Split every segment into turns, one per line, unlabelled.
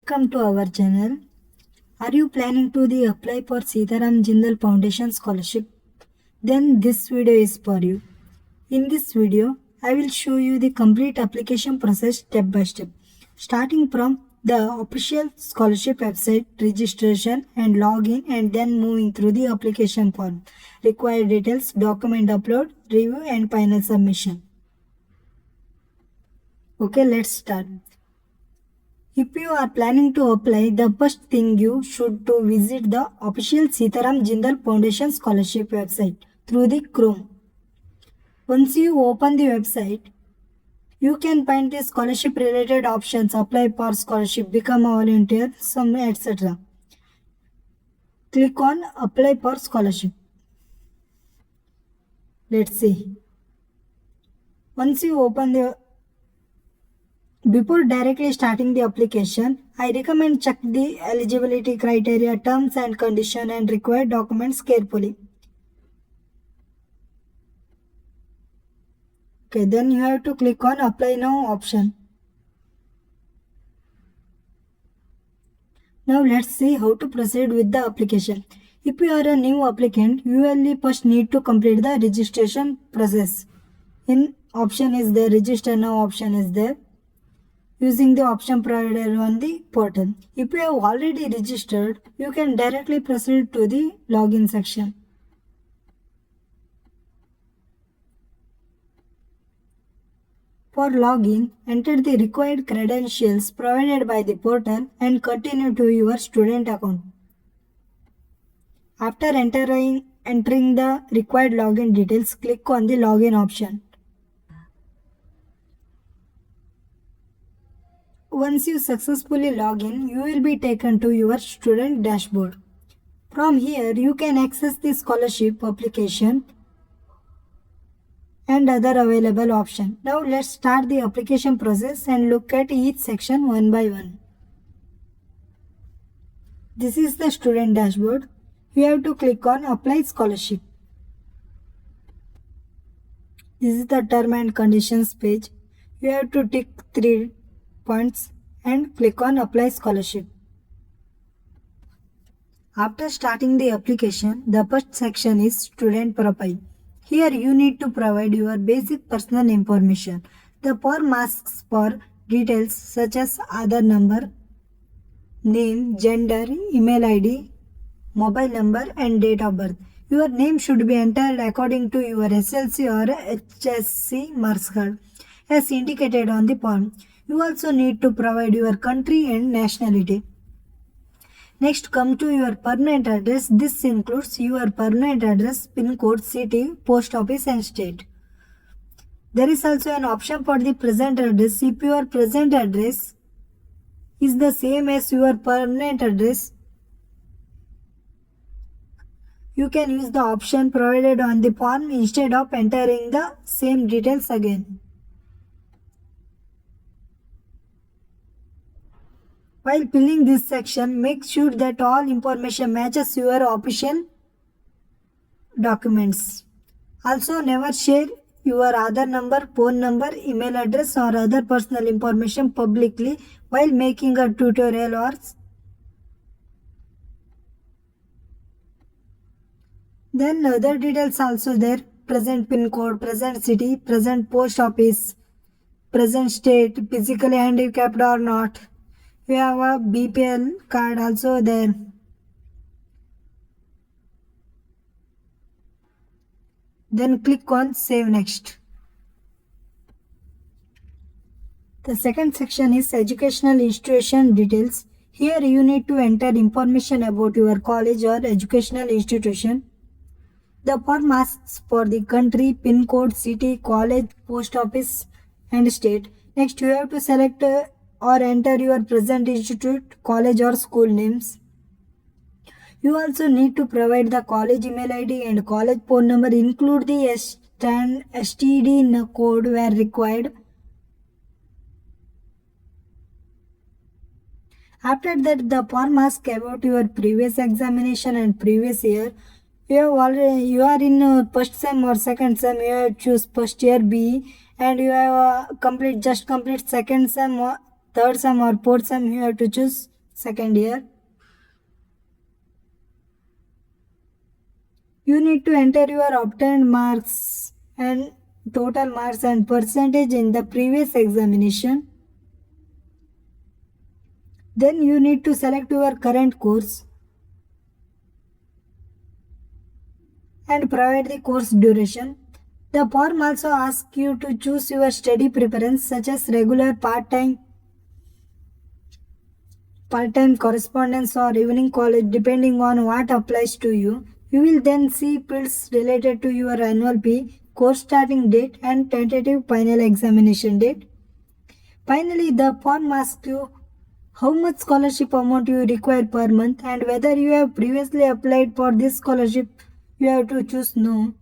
Welcome to our channel. Are you planning to apply for Sitaram Jindal Foundation Scholarship? Then this video is for you. In this video, I will show you the complete application process step by step, starting from the official scholarship website, registration and login, and then moving through the application form, required details, document upload, review and final submission. Okay, let's start. If you are planning to apply, the first thing you should to visit the official Sitaram Jindal Foundation Scholarship website through the Chrome. Once you open the website, you can find the scholarship related options, apply for scholarship, become a volunteer, some etc. Click on apply for scholarship. Let's see. Once you open the Before directly starting the application, I recommend check the eligibility criteria, terms and conditions and required documents carefully. Okay, then you have to click on apply now option. Now let's see how to proceed with the application. If you are a new applicant, you will first need to complete the registration process. In option is there, register now option is there, using the option provided on the portal. If you have already registered, you can directly proceed to the login section. For login, enter the required credentials provided by the portal and continue to your student account. After entering the required login details, click on the login option. Once you successfully log in, you will be taken to your student dashboard. From here, you can access the scholarship application and other available options. Now let's start the application process and look at each section one by one. This is the student dashboard. You have to click on apply scholarship. This is the term and conditions page. You have to tick 3 points and click on apply scholarship. After starting the application, the first section is student profile. Here you need to provide your basic personal information. The form asks for details such as Aadhaar number, name, gender, email ID, mobile number and date of birth. Your name should be entered according to your SLC or HSC marks card as indicated on the form. You also need to provide your country and nationality. Next, come to your permanent address. This includes your permanent address, PIN code, city, post office and state. There is also an option for the present address. If your present address is the same as your permanent address, you can use the option provided on the form instead of entering the same details again. While filling this section, make sure that all information matches your official documents. Also, never share your Aadhaar number, phone number, email address or other personal information publicly while making a tutorial or then other details also there. Present PIN code, present city, present post office, present state, physically handicapped or not. We have a BPL card also there. Then click on save next. The second section is educational institution details. Here you need to enter information about your college or educational institution. The form asks for the country, PIN code, city, college, post office and state. Next you have to select or enter your present institute, college or school names. You also need to provide the college email ID and college phone number. Include the STD code where required. After that, the form asks about your previous examination and previous year. You are in first sem or second sem. You have to choose first year B, and you have complete second sem or third sem or fourth sem. You have to choose second year. You need to enter your obtained marks and total marks and percentage in the previous examination. Then you need to select your current course and provide the course duration. The form also asks you to choose your study preference such as regular, part-time correspondence or evening college depending on what applies to you. You will then see fields related to your annual fee, course starting date and tentative final examination date. Finally, the form asks you how much scholarship amount you require per month and whether you have previously applied for this scholarship. You have to choose no.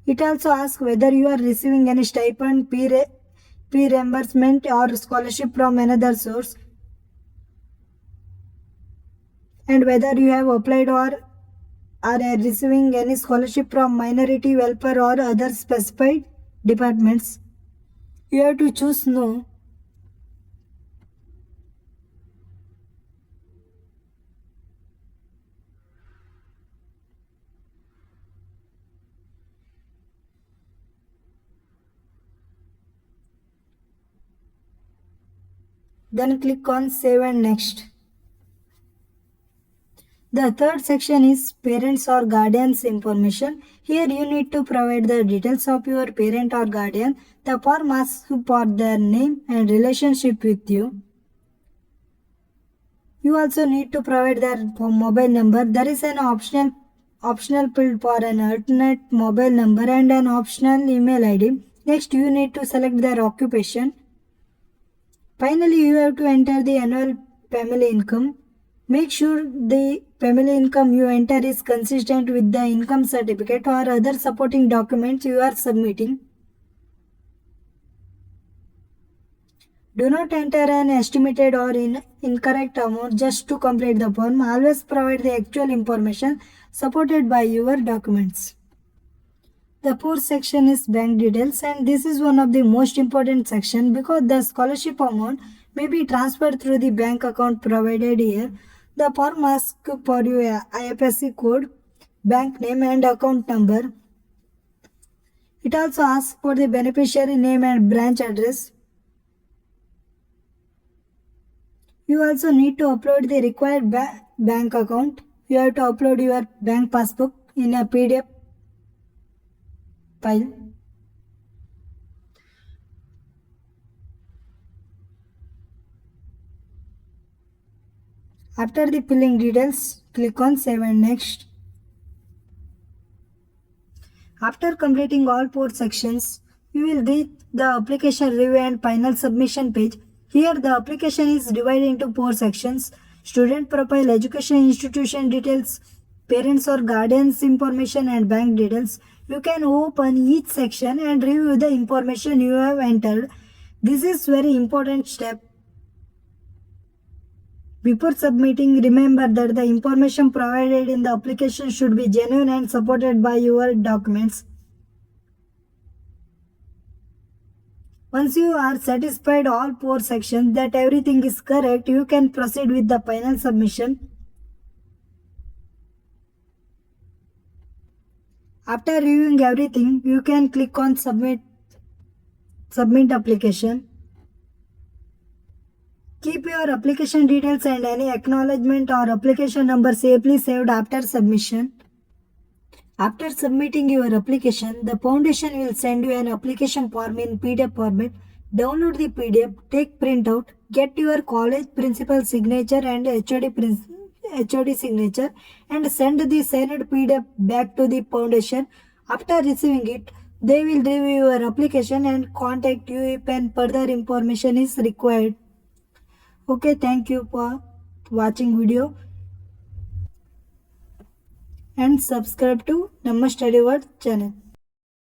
It also asks whether you are receiving any stipend, fee reimbursement or scholarship from another source, and whether you have applied or are receiving any scholarship from minority welfare or other specified departments. You have to choose no. Then click on save and next. The third section is parents or guardians information. Here you need to provide the details of your parent or guardian. The form asks for their name and relationship with you. You also need to provide their mobile number. There is an optional field for an alternate mobile number and an optional email ID. Next, you need to select their occupation. Finally, you have to enter the annual family income. Make sure the family income you enter is consistent with the income certificate or other supporting documents you are submitting. Do not enter an estimated or incorrect amount just to complete the form. Always provide the actual information supported by your documents. The fourth section is bank details, and this is one of the most important section because the scholarship amount may be transferred through the bank account provided here. The form asks for your IFSC code, bank name and account number. It also asks for the beneficiary name and branch address. You also need to upload the required bank account. You have to upload your bank passbook in a PDF file. After the filling details, click on save and next. After completing all 4 sections, you will reach the application review and final submission page. Here the application is divided into 4 sections: student profile, education institution details, parents or guardians information and bank details. You can open each section and review the information you have entered. This is very important step. Before submitting, remember that the information provided in the application should be genuine and supported by your documents. Once you are satisfied all 4 sections that everything is correct, you can proceed with the final submission. After reviewing everything, you can click on submit application. Keep your application details and any acknowledgement or application number safely saved after submission. After submitting your application, the foundation will send you an application form in PDF format. Download the PDF, take printout, get your college principal signature and HOD signature and send the signed PDF back to the foundation. After receiving it, they will review your application and contact you if any further information is required. Okay, thank you for watching video and subscribe to Namma Study World channel.